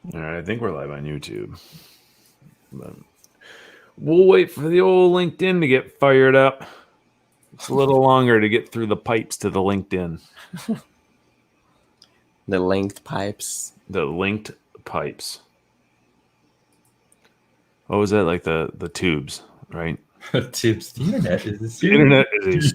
All right, I think we're live on YouTube. But we'll wait for the old LinkedIn to get fired up. It's a little longer to get through the pipes to the LinkedIn. The linked pipes. The linked pipes. What was that? Like the tubes, right? Tubes. The internet is The internet is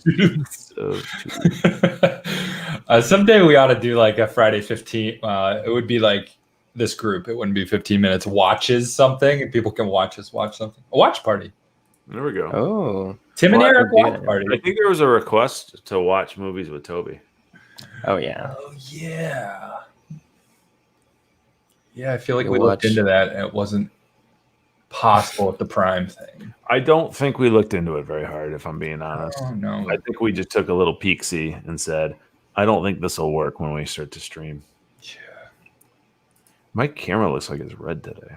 a someday we ought to do like a Friday 15. It would be like this group. It wouldn't be 15 minutes. Watches something, and people can watch us watch something. A watch party. There we go. Oh, Tim and Eric watch party. I think there was a request to watch movies with Toby. oh yeah. Oh yeah. Yeah, I feel like You we looked watch- into that, and it wasn't possible with the Prime thing. I don't think we looked into it very hard, if I'm being honest. Oh no. I think we just took a little peek-see and said, I don't think this will work when we start to stream. Yeah. My camera looks like it's red today.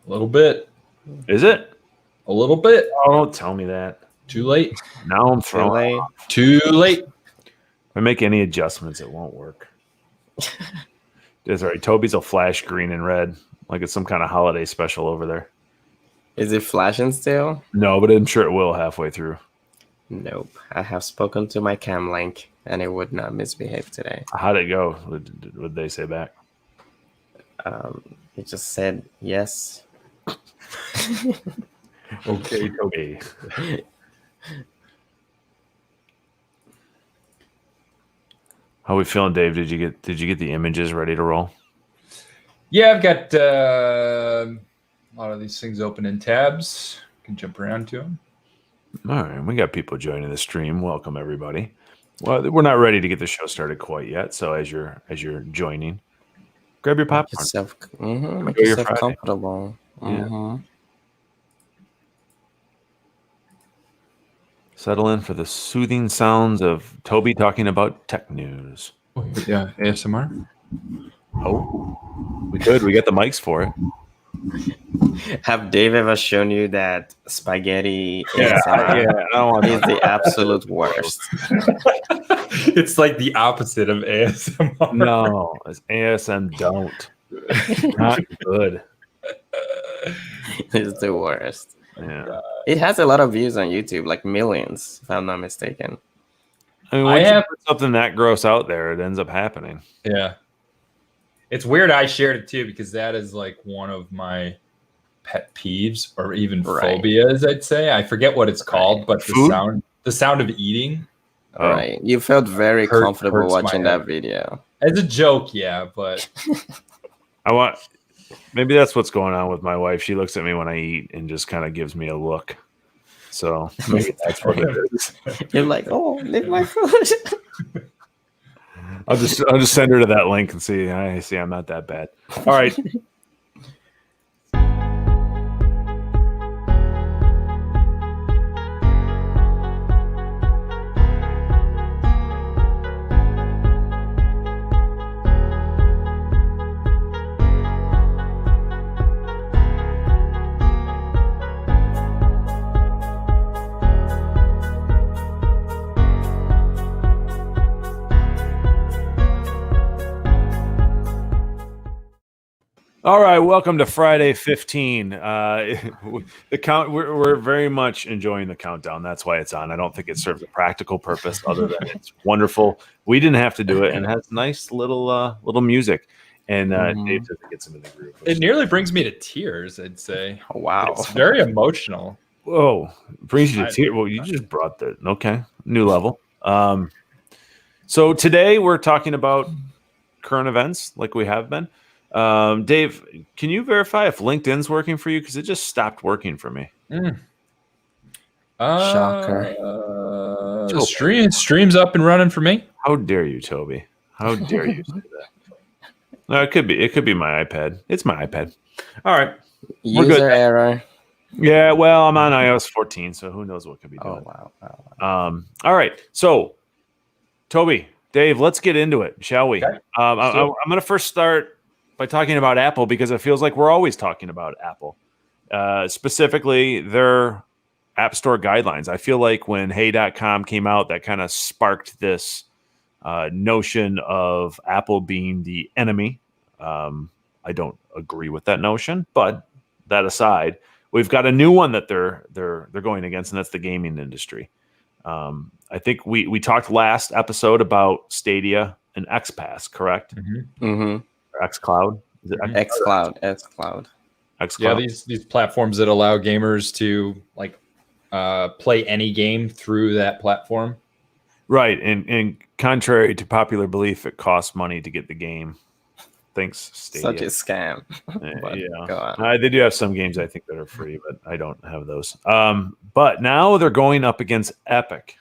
A little bit. Is it? A little bit. Oh, don't tell me that. Too late. Now I'm Too throwing. late. Too late. If I make any adjustments, it won't work. That's right. Toby's will flash green and red, like it's some kind of holiday special over there. Is it flashing still? No, but I'm sure it will halfway through. Nope. I have spoken to my cam link, and it would not misbehave today. How'd it go? What did they say back? It just said yes. Okay, Toby. How we feeling, Dave? Did you get the images ready to roll? Yeah, I've got a lot of these things open in tabs. Can jump around to them. All right, we got people joining the stream. Welcome everybody. Well, we're not ready to get the show started quite yet, so as you're joining, grab your Make popcorn. yourself, make Enjoy your yourself Friday. comfortable. Yeah. Mhm. Settle in for the soothing sounds of Toby talking about tech news. Oh, yeah, ASMR. Oh, we could. We got the mics for it. Have Dave ever shown you that spaghetti Yeah, ASMR I don't want is the absolute worst? It's like the opposite of ASMR. No, it's ASM. Don't. Not good. It's the worst. Yeah. It has a lot of views on YouTube, like millions, if I'm not mistaken. I mean, once you put something that gross out there, it ends up happening. Yeah. It's weird I shared it too, because that is like one of my pet peeves or even Right. phobias, I'd say. I forget what it's called, Right. but Food? the sound of eating. Oh. Right. You felt very Hurts comfortable my watching head. that video. As a joke, yeah, but Maybe that's what's going on with my wife. She looks at me when I eat and just kind of gives me a look. So maybe that's what it is. You're like, oh, leave my food. I'll just send her to that link and see. I see I'm not that bad. All right. All right, welcome to Friday 15. The count. We're very much enjoying the countdown. That's why it's on. I don't think it serves a practical purpose other than it's wonderful. We didn't have to do it, and it has nice little music. And Dave says it gets him in the groove. it nearly brings me to tears, I'd say. Oh, wow. It's very emotional. Whoa, brings you to tears. Well, you just brought the new level. So today we're talking about current events, like we have been. Dave, can you verify if LinkedIn's working for you? Because it just stopped working for me. Shocker. Stream's up and running for me. How dare you, Toby? How dare you say that? No, it could be my iPad. It's my iPad. All right. We're User good. error. Yeah, well, I'm on iOS 14, so who knows what could be doing. Oh, wow. All right. So, Toby, Dave, let's get into it, shall we? Okay. I'm going to first start by talking about Apple because it feels like we're always talking about Apple, specifically their App Store guidelines. I feel like when Hey.com came out, that kind of sparked this notion of Apple being the enemy I don't agree with that notion, but that aside, we've got a new one that they're going against, and that's the gaming industry. I think we talked last episode about Stadia and XPass, correct? Mm-hmm. Or XCloud? Is it xCloud, xCloud. XCloud? Yeah, these platforms that allow gamers to like play any game through that platform. Right, and contrary to popular belief, it costs money to get the game. Thanks, Stadia. Such a scam. But yeah, go on. they do have some games I think that are free, but I don't have those. But now they're going up against Epic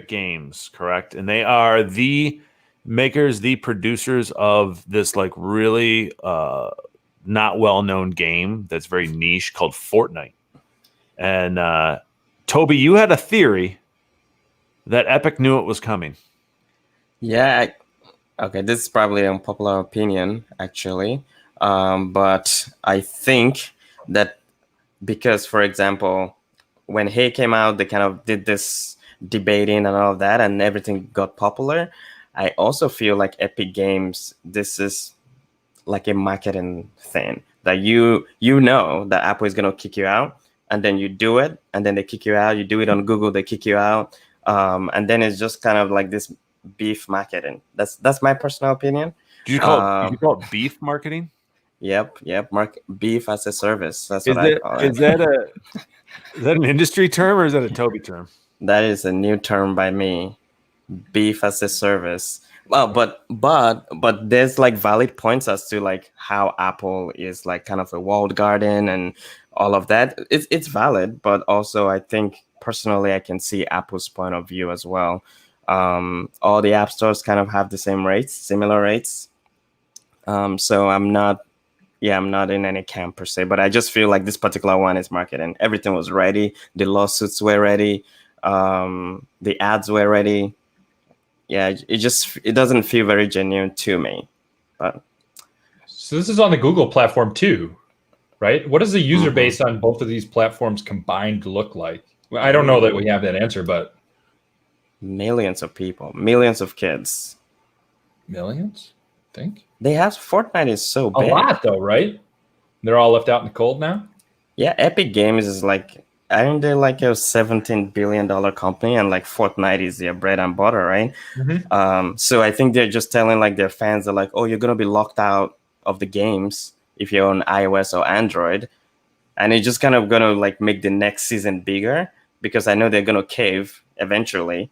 Games, correct? And they are the makers, the producers of this like really not well-known game that's very niche called Fortnite. And Toby, you had a theory that Epic knew it was coming. Yeah. Okay, this is probably an unpopular opinion, actually. But I think that because, for example, when Hey came out, they kind of did this debating and all of that, and everything got popular. I also feel like Epic Games, this is like a marketing thing that you know that Apple is going to kick you out, and then you do it, and then they kick you out. You do it on Google, they kick you out. And then it's just kind of like this beef marketing. That's my personal opinion. Did you call it beef marketing? Yep. Beef as a service. That's what I call it. Is that an industry term or is that a Toby term? That is a new term by me. Beef as a service. Well, but there's like valid points as to like how Apple is like kind of a walled garden and all of that. It's valid, but also I think personally I can see Apple's point of view as well. All the app stores kind of have the same rates, similar rates. So I'm not in any camp per se, but I just feel like this particular one is marketing. Everything was ready. The lawsuits were ready. The ads were ready. Yeah, it doesn't feel very genuine to me. But so this is on the Google platform too, right? What does the user base on both of these platforms combined look like? Well, I don't know that we have that answer, but millions of people, millions of kids. Millions? I think they have Fortnite is so big. A lot though, right? They're all left out in the cold now. Yeah, Epic Games is like, I think they're like a $17 billion company, and like Fortnite is their bread and butter, right? So I think they're just telling like their fans are like, oh, you're gonna be locked out of the games if you're on iOS or Android, and it's just kind of gonna like make the next season bigger because I know they're gonna cave eventually,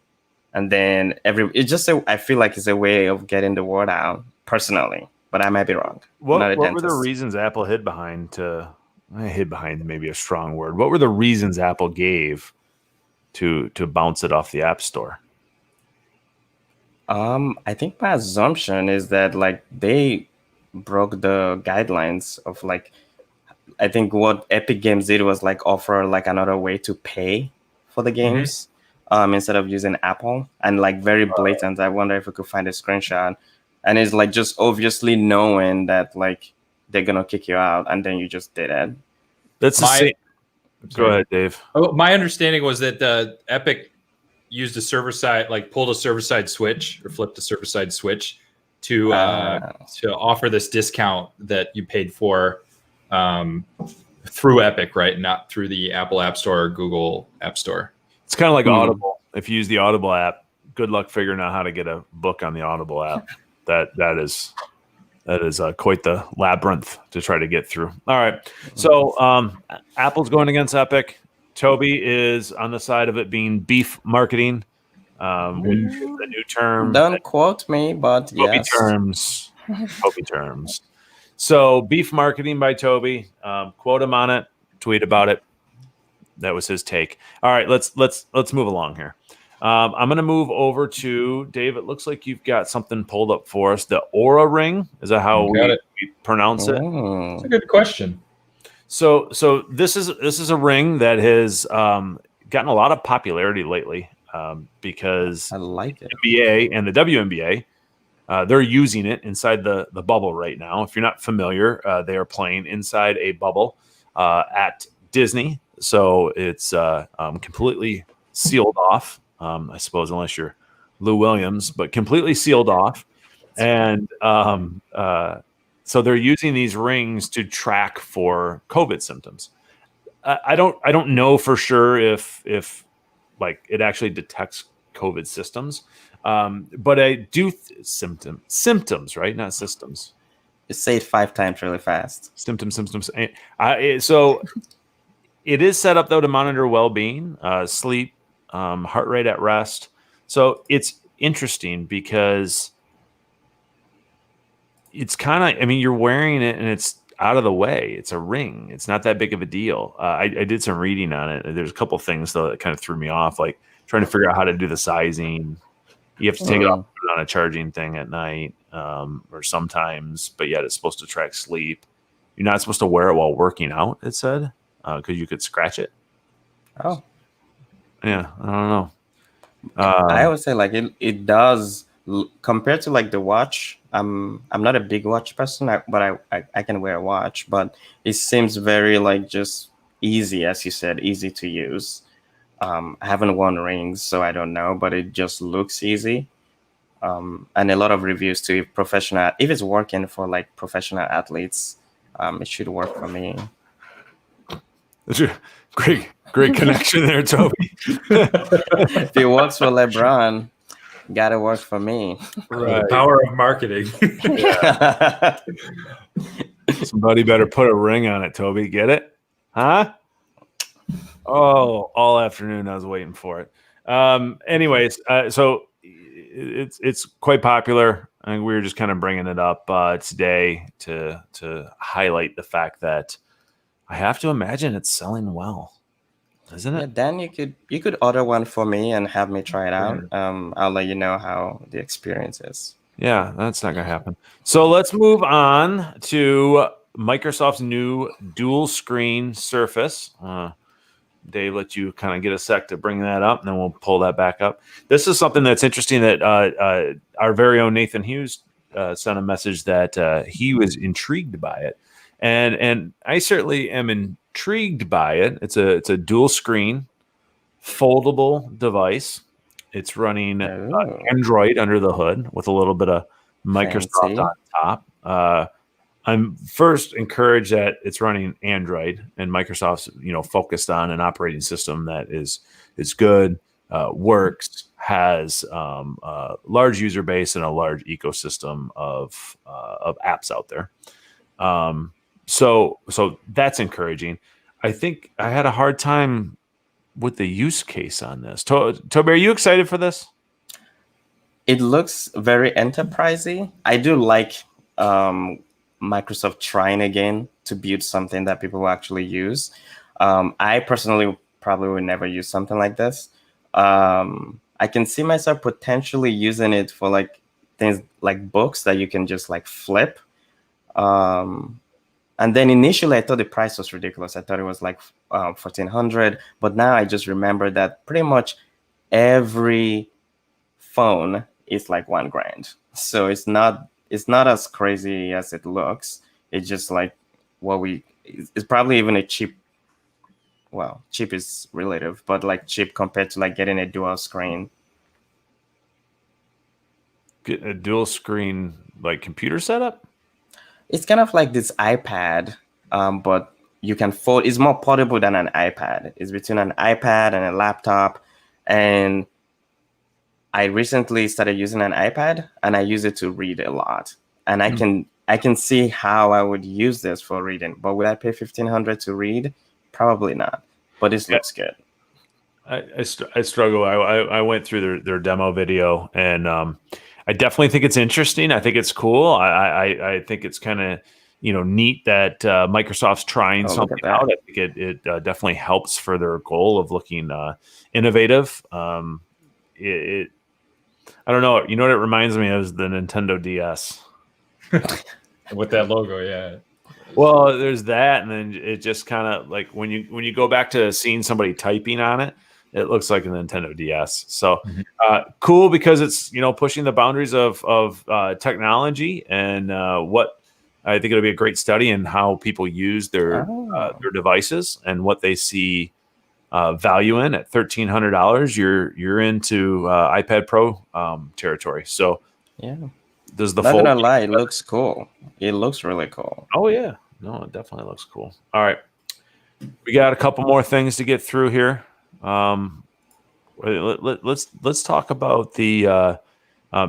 and then I feel like it's a way of getting the word out personally, but I might be wrong. What were the reasons Apple hid behind maybe a strong word. What were the reasons Apple gave to bounce it off the App Store? I think my assumption is that like they broke the guidelines of like, I think what Epic Games did was like offer like another way to pay for the games instead of using Apple, and like very blatant. I wonder if we could find a screenshot, and it's like just obviously knowing that like they're gonna kick you out, and then you just did it. That's the same. Go ahead, Dave. Oh, my understanding was that Epic used a server side, like pulled a server side switch or flipped a server side switch to offer this discount that you paid for through Epic, right? Not through the Apple App Store or Google App Store. It's kind of like Audible. If you use the Audible app, good luck figuring out how to get a book on the Audible app. That is quite the labyrinth to try to get through. All right. So Apple's going against Epic. Toby is on the side of it being beef marketing, which is the new term. Don't quote me, but Toby yes. terms. Toby terms. So beef marketing by Toby. Quote him on it. Tweet about it. That was his take. All right. Let's move along here. I'm going to move over to Dave. It looks like you've got something pulled up for us. The Aura Ring. Is that how we pronounce it? That's a good question. So this is a ring that has gotten a lot of popularity lately because I like it. NBA and the WNBA they're using it inside the bubble right now. If you're not familiar, they are playing inside a bubble at Disney. So it's completely sealed off. I suppose unless you're Lou Williams, but completely sealed off. And so they're using these rings to track for COVID symptoms. I don't know for sure if like it actually detects COVID symptoms, but I do symptoms, right? Not systems. You say it 5 times really fast. Symptoms. So it is set up though to monitor well-being, sleep, heart rate at rest. So it's interesting because it's kind of, I mean, you're wearing it and it's out of the way. It's a ring. It's not that big of a deal. I did some reading on it. There's a couple things though that kind of threw me off, like trying to figure out how to do the sizing. You have to take it off, put it on a charging thing at night, or sometimes, but yet it's supposed to track sleep. You're not supposed to wear it while working out, it said, because you could scratch it. Oh, yeah, I don't know. I would say like it does compared to like the watch. I'm not a big watch person, but I can wear a watch, but it seems very like just easy, as you said, easy to use. I haven't worn rings, so I don't know, but it just looks easy. And a lot of reviews too. If it's working for like professional athletes, it should work for me. That's a great connection there, Toby. If it works for LeBron, gotta work for me. Right. The power of marketing. Somebody better put a ring on it, Toby. Get it? Huh? Oh, all afternoon I was waiting for it. Anyways, so it's quite popular. I think we were just kind of bringing it up today to highlight the fact that I have to imagine it's selling well, isn't it? Yeah, Dan, you could order one for me and have me try it out. I'll let you know how the experience is. Yeah, that's not going to happen. So let's move on to Microsoft's new dual screen Surface. Dave, let you kind of get a sec to bring that up, and then we'll pull that back up. This is something that's interesting that our very own Nathan Hughes sent a message that he was intrigued by it. And I certainly am intrigued by it. It's a dual screen, foldable device. It's running Android under the hood with a little bit of Microsoft on top. I'm first encouraged that it's running Android and Microsoft's focused on an operating system that is good, works, has a large user base and a large ecosystem of apps out there. So that's encouraging. I think I had a hard time with the use case on this. Toby, are you excited for this? It looks very enterprisey. I do like Microsoft trying again to build something that people will actually use. I personally probably would never use something like this. I can see myself potentially using it for like things like books that you can just like flip. And then initially I thought the price was ridiculous. I thought it was like $1,400, but now I just remember that pretty much every phone is like $1,000. So it's not as crazy as it looks. It's just like it's probably even a cheap. Well, cheap is relative, but like cheap compared to like getting a dual screen. Get a dual screen like computer setup? It's kind of like this iPad, but you can fold. It's more portable than an iPad. It's between an iPad and a laptop. And I recently started using an iPad, and I use it to read a lot. And I can see how I would use this for reading. But would I pay $1,500 to read? Probably not. But this looks good. I struggle. I went through their demo video, and I definitely think it's interesting. I think it's cool. I think it's kind of neat that Microsoft's trying something out. I think it definitely helps for their goal of looking innovative. I don't know. You know what it reminds me of is the Nintendo DS. With that logo, yeah. Well, there's that, and then it just kind of like when you go back to seeing somebody typing on it, it looks like a Nintendo DS. So cool because it's pushing the boundaries of technology and what I think it'll be a great study in how people use their devices and what they see value in. At $1,300, you're into iPad Pro territory. So yeah, Does the Not Fold? gonna lie, it looks cool. It looks really cool. Oh yeah, no, it definitely looks cool. All right, we got a couple more things to get through here. Let's talk about the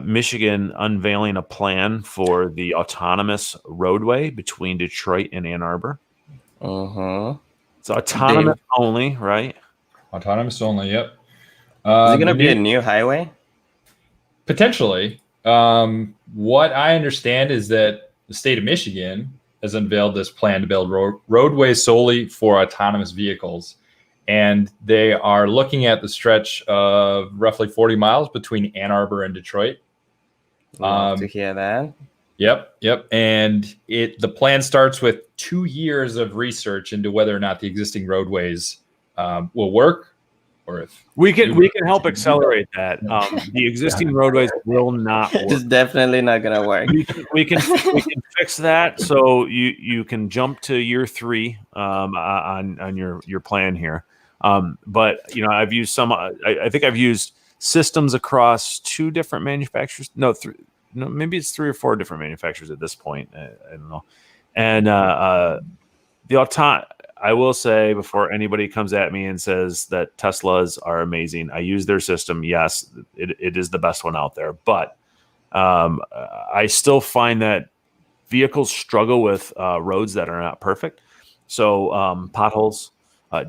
Michigan unveiling a plan for the autonomous roadway between Detroit and Ann Arbor. It's autonomous Dave, only, right? Autonomous only. Yep. is it gonna The be a new- new highway? Potentially. What I understand is that the state of Michigan has unveiled this plan to build roadways solely for autonomous vehicles. And they are looking at the stretch of roughly 40 miles between Ann Arbor and Detroit. Love to hear that. Yep. And the plan starts with 2 years of research into whether or not the existing roadways will work, or if We can help accelerate that. The existing roadways will not work. It's definitely not gonna work. We can fix that, so you can jump to year 3 on your plan here. But I've used some. I think I've used systems across 2 different manufacturers. No, 3. No, maybe it's 3 or 4 different manufacturers at this point. I don't know. And I will say, before anybody comes at me and says that Teslas are amazing, I use their system. Yes, it is the best one out there. But I still find that vehicles struggle with roads that are not perfect. So potholes,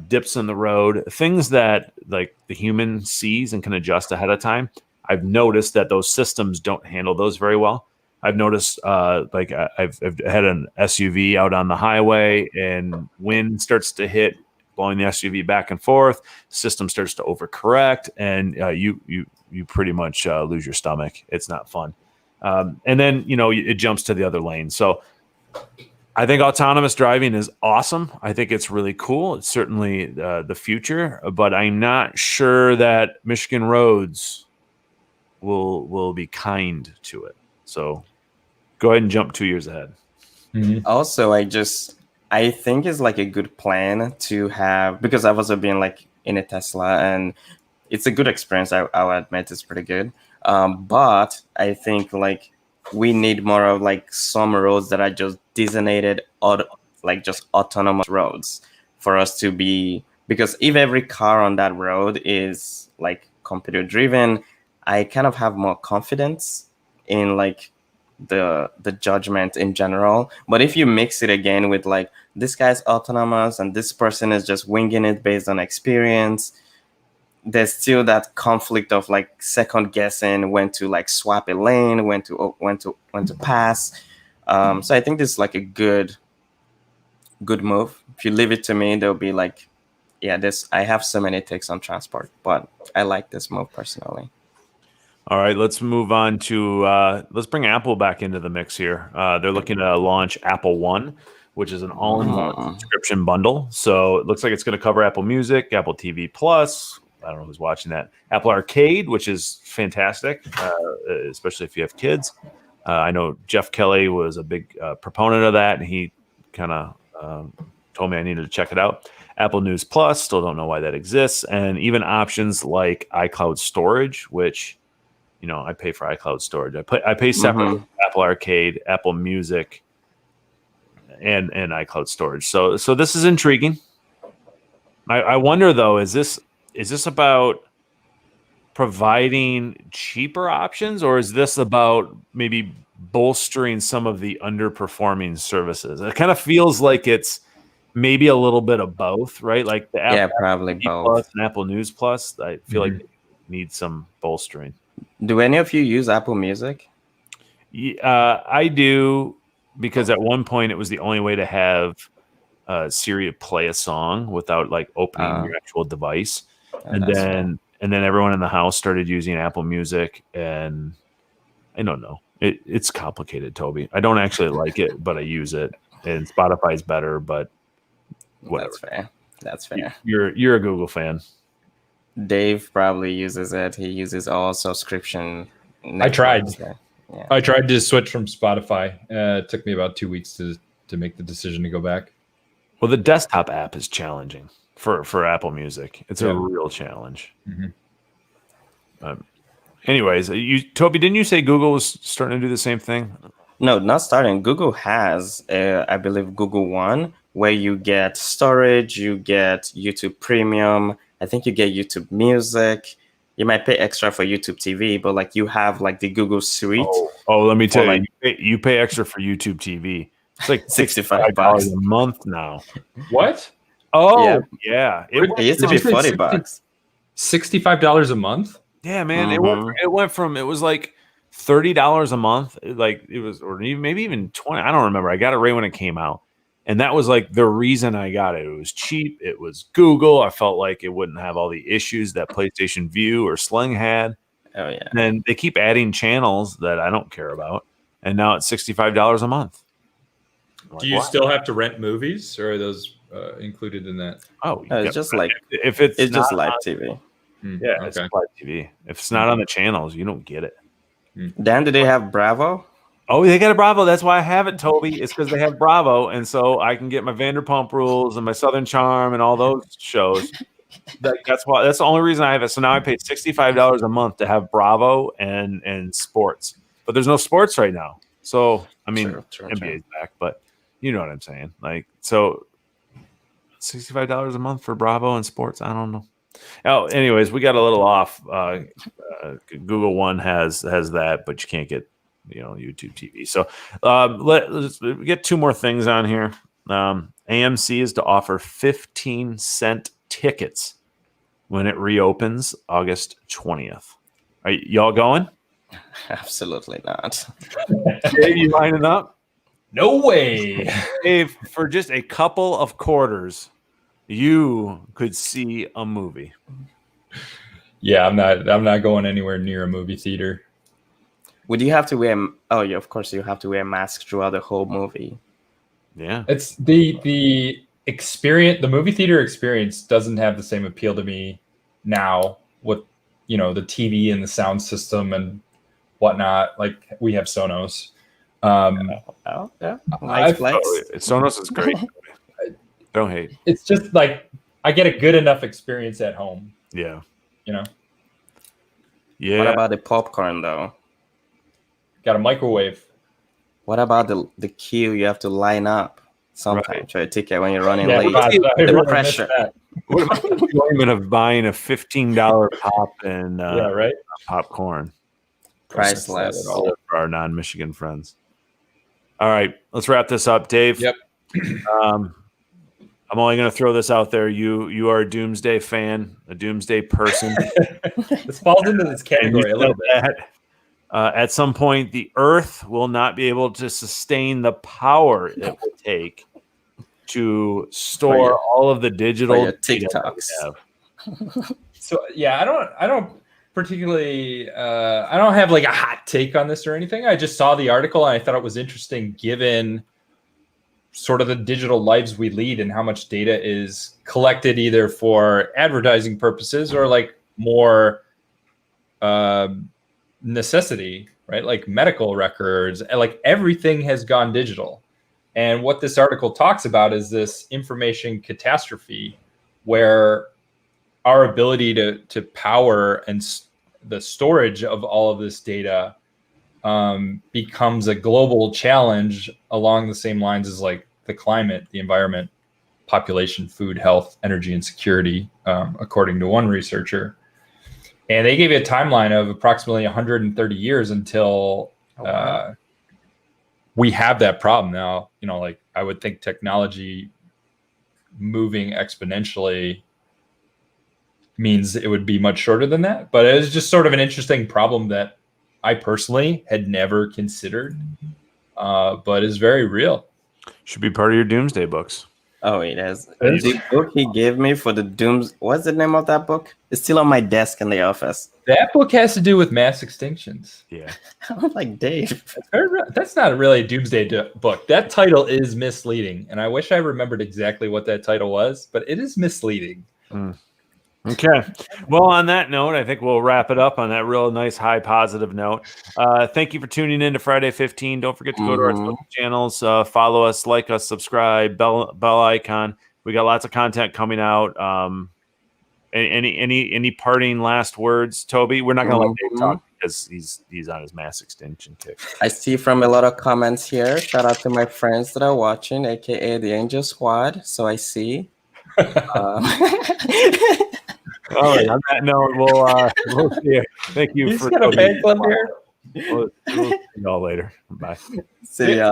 dips in the road, things that like the human sees and can adjust ahead of time. I've noticed that those systems don't handle those very well. I've noticed like I've had an SUV out on the highway and wind starts to hit, blowing the SUV back and forth. System starts to overcorrect, and you pretty much lose your stomach. It's not fun. And then it jumps to the other lane. So I think autonomous driving is awesome. I think it's really cool. It's certainly the future, but I'm not sure that Michigan roads will be kind to it. So go ahead and jump 2 years ahead. Also, I think it's like a good plan to have, because I've also been like in a Tesla and it's a good experience. I'll admit it's pretty good. But I think like we need more of like some roads that are just designated or like just autonomous roads for us to be, because if every car on that road is like computer driven, I kind of have more confidence in like the judgment in general. But if you mix it again with like this guy's autonomous and this person is just winging it based on experience, there's still that conflict of like second guessing when to like swap a lane, when to pass. So I think this is like a good move. If you leave it to me, there'll be like, I have so many takes on transport, but I like this move personally. All right, let's move on to let's bring Apple back into the mix here. They're looking to launch Apple One, which is an all-in-one subscription bundle. So it looks like it's going to cover Apple Music, Apple TV Plus. I don't know who's watching that. Apple Arcade, which is fantastic, especially if you have kids. I know Jeff Kelly was a big proponent of that, and he kind of told me I needed to check it out. Apple News Plus, still don't know why that exists, and even options like iCloud storage, which I pay for iCloud storage. I pay separately for Apple Arcade, Apple Music, and iCloud storage. So this is intriguing. I wonder though, is this about providing cheaper options, or is this about maybe bolstering some of the underperforming services? It kind of feels like it's maybe a little bit of both, right? Like the Apple probably TV both. Plus and Apple News Plus. I feel like it needs some bolstering. Do any of you use Apple Music? I do, because at one point it was the only way to have Siri play a song without like opening your actual device, and then everyone in the house started using Apple Music, and I don't know. It's complicated, Toby. I don't actually like it, but I use it, and Spotify's better, but whatever. That's fair. You're a Google fan. Dave probably uses it. He uses all subscription. I tried. Yeah. I tried to switch from Spotify. It took me about 2 weeks to make the decision to go back. Well, the desktop app is challenging for Apple Music. It's a real challenge. Anyways, Toby, didn't you say Google was starting to do the same thing? No, not starting. Google has, I believe, Google One, where you get storage, you get YouTube Premium. I think you get YouTube Music. You might pay extra for YouTube TV, but like you have like the Google Suite. Oh, let me tell you, like- you pay extra for YouTube TV. It's like $65 $65 a month now. What? Oh, yeah. It used to be $40. $65 a month? Yeah, man. Mhm. It was like $30 a month. Like it was, or maybe even 20. I don't remember. I got it right when it came out. And that was like the reason I got it. It was cheap. It was Google. I felt like it wouldn't have all the issues that PlayStation View or Sling had. Oh yeah. And they keep adding channels that I don't care about. And now it's $65 a month. Do you still have to rent movies, or are those included in that? Oh, It's just like if it's not just live on- TV. Yeah, it's live TV. If it's not on the channels, you don't get it. Dan, do they have Bravo? Oh, they got a Bravo. That's why I have it, Toby. It's because they have Bravo, and so I can get my Vanderpump Rules and my Southern Charm and all those shows. That's why. That's the only reason I have it. So now I pay $65 a month to have Bravo and sports, but there's no sports right now. So I mean, True. NBA's back, but you know what I'm saying. Like, so $65 a month for Bravo and sports. I don't know. Oh, anyways, we got a little off. Google One has that, but you can't get YouTube TV. So let's get two more things on here. AMC is to offer 15-cent tickets when it reopens August 20th. Are y'all going? Absolutely not. Dave, you lining up? No way. Dave, for just a couple of quarters, you could see a movie. Yeah, I'm not going anywhere near a movie theater. Would you have to wear? Oh, yeah, of course you have to wear a mask throughout the whole movie. Yeah, It's the experience. The movie theater experience doesn't have the same appeal to me now with the TV and the sound system and whatnot. Like we have Sonos. Oh, yeah. Nice flex. Sonos is great. Don't hate. It's just like I get a good enough experience at home. Yeah. What about the popcorn though? Got a microwave. What about the queue you have to line up sometimes for a ticket when you're running late? I The really pressure. missed that. What about the enjoyment of buying a $15 pop and Yeah, right. popcorn? Priceless. For our non-Michigan friends. All right, let's wrap this up, Dave. Yep. I'm only going to throw this out there. You are a Doomsday fan, a Doomsday person. This falls into this category a little bit. That, at some point, the Earth will not be able to sustain the power it will take to store all of the digital TikToks. data that we have. So yeah, I don't particularly I don't have like a hot take on this or anything. I just saw the article and I thought it was interesting given sort of the digital lives we lead and how much data is collected either for advertising purposes or like more necessity, right? Like medical records, like everything has gone digital. And what this article talks about is this information catastrophe where our ability to power and the storage of all of this data becomes a global challenge along the same lines as like the climate, the environment, population, food, health, energy, and security, according to one researcher. And they gave you a timeline of approximately 130 years until we have that problem now. Like I would think technology moving exponentially means it would be much shorter than that. But it was just sort of an interesting problem that I personally had never considered, but is very real. Should be part of your Doomsday books. Oh, it has. The book he gave me for the Dooms. What's the name of that book? It's still on my desk in the office. That book has to do with mass extinctions. Yeah. I'm like, Dave. That's not really a Doomsday book. That title is misleading. And I wish I remembered exactly what that title was, but it is misleading. Okay. Well, on that note, I think we'll wrap it up on that real nice, high positive note. Thank you for tuning in to Friday 15. Don't forget to go to our social channels, follow us, like us, subscribe, bell icon. We got lots of content coming out. Any parting last words, Toby? We're not gonna let Dave Mhm. talk because he's on his mass extinction kick. I see from a lot of comments here. Shout out to my friends that are watching, aka the Angel Squad. So I see. All right. On that note, we'll see you. Thank you He's for got a Toby. fan club here. We'll see y'all later. Bye. See ya.